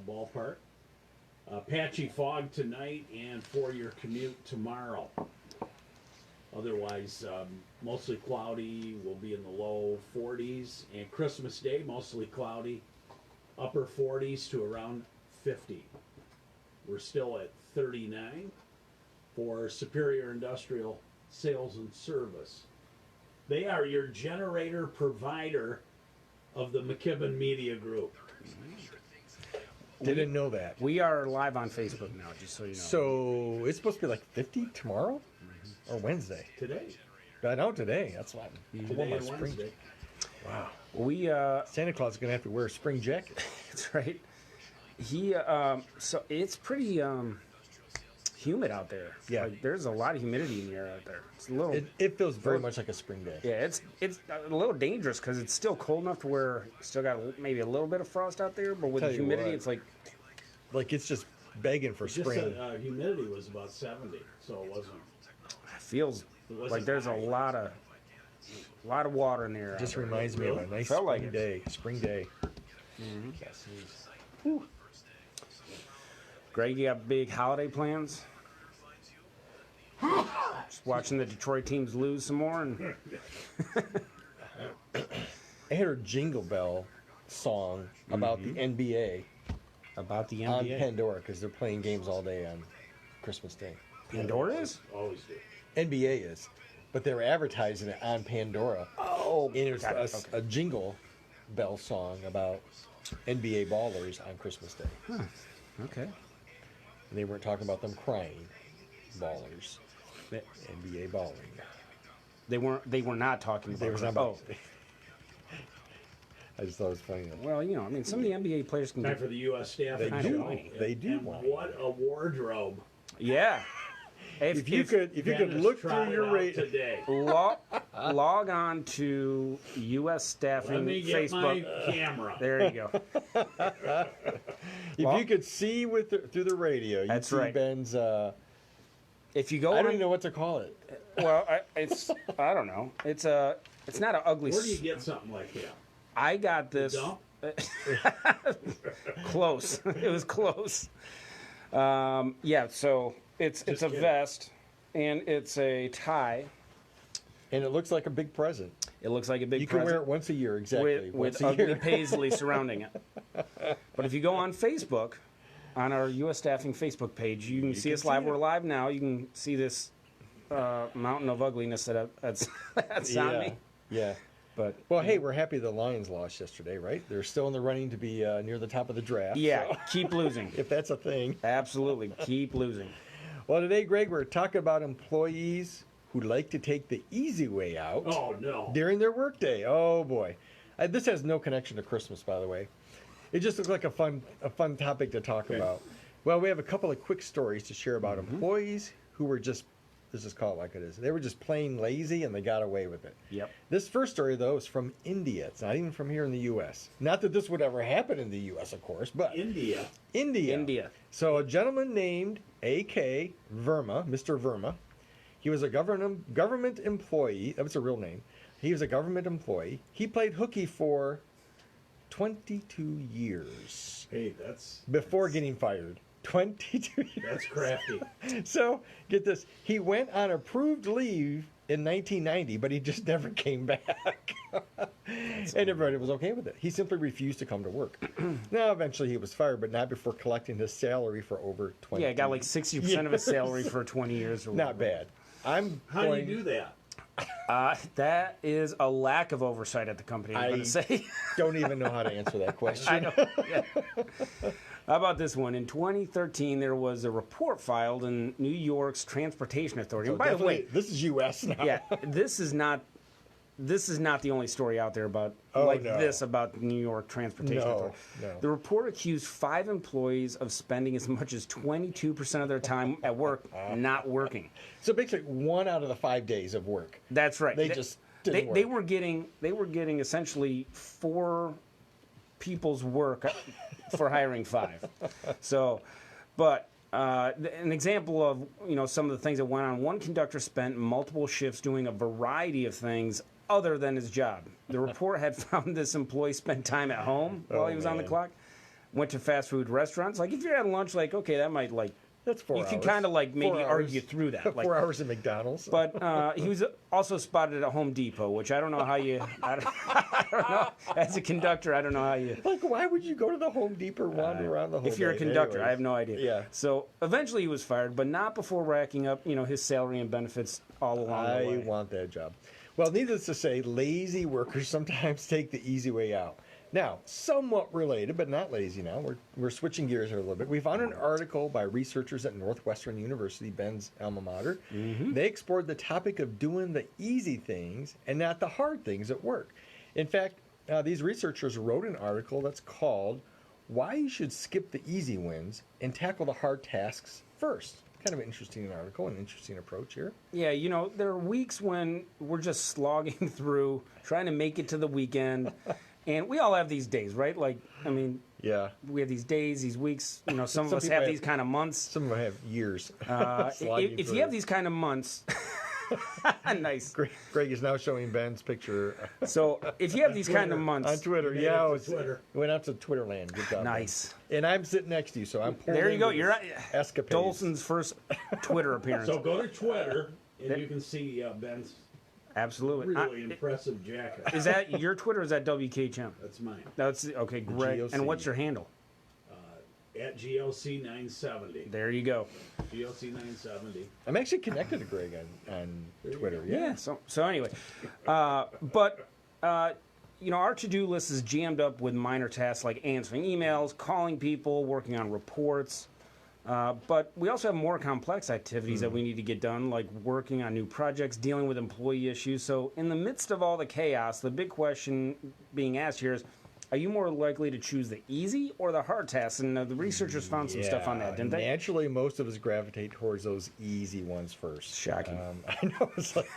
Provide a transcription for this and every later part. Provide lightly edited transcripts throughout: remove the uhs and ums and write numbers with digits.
ballpark. Patchy fog tonight and for your commute tomorrow. Otherwise, mostly cloudy. We'll be in the low 40s. And Christmas Day, mostly cloudy. Upper 40s to around 50. We're still at 39 for Superior Industrial Sales and Service. They are your generator provider of the McKibben Media Group. Didn't know that. We are live on Facebook now, just so you know. So it's supposed to be like 50 tomorrow or Wednesday? Today. I know today. That's why Today and Wednesday. Wow. We Santa Claus is gonna have to wear a spring jacket. that's right. So it's pretty humid out there. Yeah. Like, there's a lot of humidity in the air out there. It's a little. It feels very much like a spring day. Yeah, it's a little dangerous because it's still cold enough to where you still got maybe a little bit of frost out there, but with the humidity, it's like it's just begging for spring. Just humidity was about 70, so it wasn't. it feels like there's a lot of water in the air. Just reminds me of a nice Felt like spring it. day. Spring day. Mm-hmm. Yes, Greg, you got big holiday plans? Just watching the Detroit teams lose some more, and I heard a Jingle Bell song about the NBA about the on NBA. Pandora because they're playing games all day on Christmas Day. Pandora is? Always do. NBA is, but they were advertising it on Pandora. Oh, And it got it. was a Jingle Bell song about NBA ballers on Christmas Day. Okay. And they weren't talking about them crying ballers. NBA balling. They were not talking about. They was not about. I just thought it was funny. Well, I mean, some of the NBA players can Time get. for the U.S. staff. They and do. show. They do And want what a wardrobe! Yeah. If you could Dennis look tried through it your out rate today. log on to U.S. Staffing Let me get Facebook. my camera. There you go. if you could see through the radio, you'd That's see right. Ben's. If you go, I don't on, even know what to call it. well, I don't know. It's not an ugly. Where do you get something like that? I got this. Dump? Close. It was close. Yeah. So it's a kidding. vest and it's a tie. And it looks like a big present. It looks like a big You can present wear it once a year, exactly. with once a ugly year. paisley surrounding it. But if you go on Facebook, on our U.S. Staffing Facebook page, you can see us live. see it. We're live now. You can see this mountain of ugliness that's on me. Yeah. But Well, hey, we're happy the Lions lost yesterday, right? They're still in the running to be near the top of the draft. yeah, so- keep losing. if that's a thing. Absolutely, keep losing. Well, today, Greg, we're talking about employees who like to take the easy way out Oh no! during their workday. Oh boy, this has no connection to Christmas, by the way. It just looks like a fun topic to talk about. Well, we have a couple of quick stories to share about employees who were just, let's just call it like it is. They were just plain lazy and they got away with it. Yep. This first story, though, is from India. It's not even from here in the U.S. Not that this would ever happen in the U.S., of course, but India. India. So a gentleman named A.K. Verma, Mr. Verma, he was a government employee. That was a real name. He was a government employee. He played hooky for 22 years Hey, that's before getting fired. 22 years. that's crafty. So, get this. He went on approved leave in 1990, but he just never came back. And everybody was okay with it. He simply refused to come to work. Now, eventually he was fired, but not before collecting his salary for over 20 Yeah, got like 60% of his salary for 20 years. Or Not whatever. bad. How do you do that? That is a lack of oversight at the company, I'm going to say. Don't even know how to answer that question. I know. Yeah. How about this one? In 2013, there was a report filed in New York's Transportation Authority. So And by the way, this is U.S. now. yeah, this is not the only story out there about no. this about New York Transportation No, Authority. no. The report accused 5 employees of spending as much as 22% of their time at work not working. So basically, 1 out of the 5 days of work. That's right. They just didn't they work. were getting essentially 4 people's work for hiring 5. So, but an example of some of the things that went on. One conductor spent multiple shifts doing a variety of things other than his job. The report had found this employee spent time at home while he was on the man. clock. went to fast food restaurants. Like if you're at lunch, like okay, that might like That's 4 you hours. can kind of like maybe 4 hours. argue through that. Like 4 hours at McDonald's. but he was also spotted at Home Depot, which I don't know how you. I don't know. As a conductor, I don't know how you. Like, why would you go to the Home Depot and wander around the whole If you're a day? conductor, Anyways. I have no idea. Yeah. So eventually he was fired, but not before racking up, his salary and benefits all along the I way. want that job. Well, needless to say, lazy workers sometimes take the easy way out. Now, somewhat related, but not lazy now. We're switching gears here a little bit. We found an article by researchers at Northwestern University, Ben's alma mater. Mm-hmm. They explored the topic of doing the easy things and not the hard things at work. In fact, these researchers wrote an article that's called Why You Should Skip the Easy Wins and Tackle the Hard Tasks First. Kind of an interesting article, an interesting approach here. Yeah, there are weeks when we're just slogging through, trying to make it to the weekend. And we all have these days, right? Like, Yeah. we have these days, these weeks. Some of Some us people have have- these kind of months. Some of them have years. If If you have these kind of months, nice. Greg is now showing Ben's picture So if you have these kind of months, on Twitter. Made Yeah, it to it was, Twitter. it went out to Twitter land. Good job. Ben. nice. And I'm sitting next to you, so I'm pulled There you go. into You're this right. escapades. Dolson's first Twitter appearance. So go to Twitter, and you can see Ben's Absolutely. really impressive jacket. Is that your Twitter or is that WKHM? That's mine. That's okay, great. GOC. And what's your handle? At GLC970. There you go. GLC970. I'm actually connected to Greg on Twitter. Yeah. So anyway, our to-do list is jammed up with minor tasks like answering emails, calling people, working on reports. But we also have more complex activities that we need to get done, like working on new projects, dealing with employee issues. So in the midst of all the chaos, the big question being asked here is, are you more likely to choose the easy or the hard tasks? And the researchers found some stuff on that, didn't they? Naturally, most of us gravitate towards those easy ones first. Shocking. I know. It's like,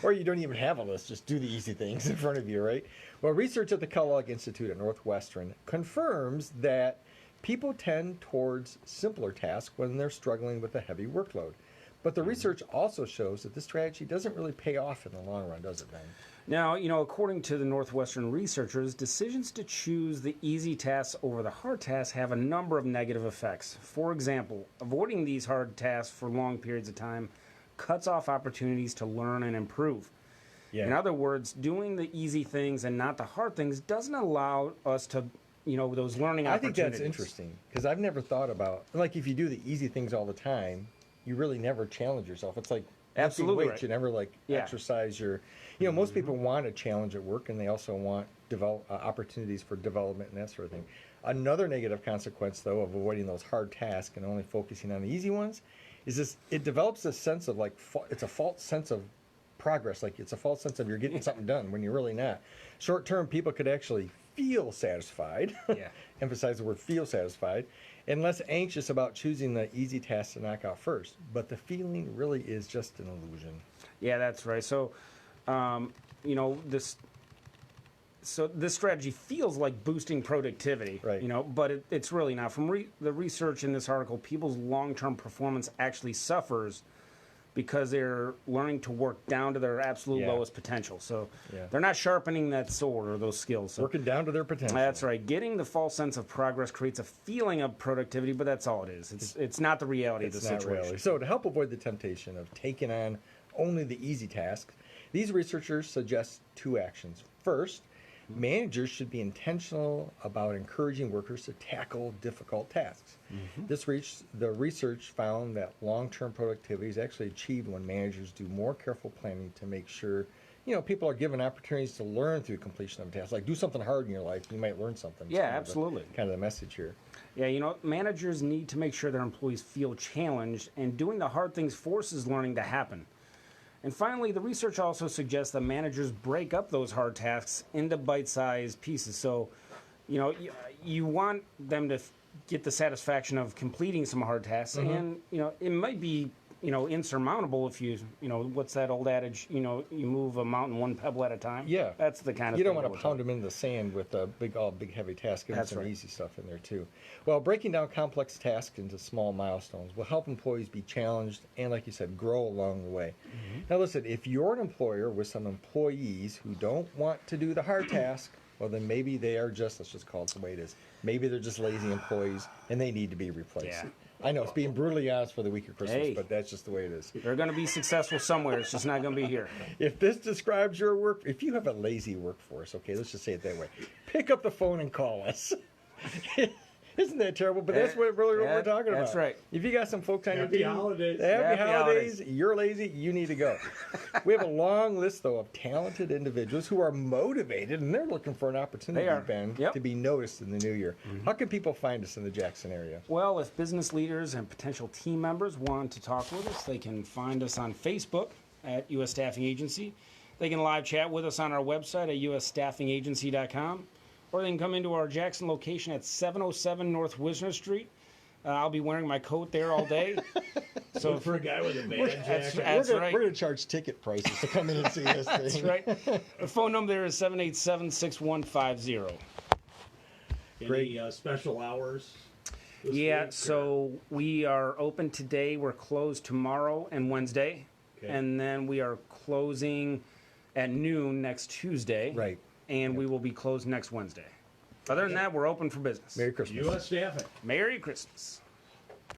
or you don't even have a list. Just do the easy things in front of you, right? Well, research at the Kellogg Institute at Northwestern confirms that people tend towards simpler tasks when they're struggling with a heavy workload. But the research also shows that this strategy doesn't really pay off in the long run, does it, Ben? Now, according to the Northwestern researchers, decisions to choose the easy tasks over the hard tasks have a number of negative effects. For example, avoiding these hard tasks for long periods of time cuts off opportunities to learn and improve. Yeah. In other words, doing the easy things and not the hard things doesn't allow us to, those learning I think opportunities. that's interesting because I've never thought about, like, if you do the easy things all the time, you really never challenge yourself. It's like lifting Absolutely weights. right. You never Yeah. exercise your. Most people want a challenge at work, and they also want opportunities for development and that sort of thing. Another negative consequence, though, of avoiding those hard tasks and only focusing on the easy ones, is this: it develops a sense of it's a false sense of progress. Like it's a false sense of you're getting something done when you're really not. Short term, people could actually feel satisfied. Yeah. Emphasize the word feel satisfied. And less anxious about choosing the easy task to knock out first. But the feeling really is just an illusion. Yeah, that's right. So, this strategy feels like boosting productivity, Right. But it's really not. From the research in this article, people's long-term performance actually suffers because they're learning to work down to their absolute Yeah. lowest potential. So Yeah. they're not sharpening that sword or those skills. So Working down to their potential. that's right. Getting the false sense of progress creates a feeling of productivity, but that's all it is. It's not the reality It's of the not situation. really. So to help avoid the temptation of taking on only the easy tasks, these researchers suggest two actions. First, managers should be intentional about encouraging workers to tackle difficult tasks. The research found that long-term productivity is actually achieved when managers do more careful planning to make sure people are given opportunities to learn through completion of tasks. Like do something hard in your life, you might learn something. It's Yeah, kind of absolutely. kind of the message here. Yeah, managers need to make sure their employees feel challenged, and doing the hard things forces learning to happen. And finally, the research also suggests that managers break up those hard tasks into bite-sized pieces. So, you want them to get the satisfaction of completing some hard tasks, and it might be insurmountable if you what's that old adage? You move a mountain one pebble at a time. Yeah. That's the kind of You thing don't want that to we're pound them into the sand with a big heavy task. Give them That's some right. easy stuff in there too. Well, breaking down complex tasks into small milestones will help employees be challenged and, like you said, grow along the way. Now, listen, if you're an employer with some employees who don't want to do the hard task, well, then maybe they are just, let's just call it the way it is. Maybe they're just lazy employees and they need to be replaced. Yeah. I know it's being brutally honest for the week of Christmas, Hey. but that's just the way it is. They're going to be successful somewhere. It's just not going to be here. If this describes your work, if you have a lazy workforce, okay, let's just say it that way. Pick up the phone and call us. Isn't that terrible? But that's what we're talking about. That's right. If you got some folks on your Happy team, holidays. Happy Happy holidays. holidays. You're lazy. You need to go. We have a long list though of talented individuals who are motivated and they're looking for an opportunity, They are. Ben, Yep. to be noticed in the new year. How can people find us in the Jackson area? Well, if business leaders and potential team members want to talk with us, they can find us on Facebook at U.S. Staffing Agency. They can live chat with us on our website at usstaffingagency.com. Or they can come into our Jackson location at 707 North Wisner Street. I'll be wearing my coat there all day. So for a guy with a bad jacket, That's right. We're going to charge ticket prices to come in and see this thing. That's right. The phone number there is 787-6150. Great. any special hours? This Yeah, week, so we are open today. We're closed tomorrow and Wednesday. Okay. And then we are closing at noon next Tuesday. Right. And we will be closed next Wednesday. Other than that, we're open for business. Merry Christmas. U.S. Staffing. Merry Christmas.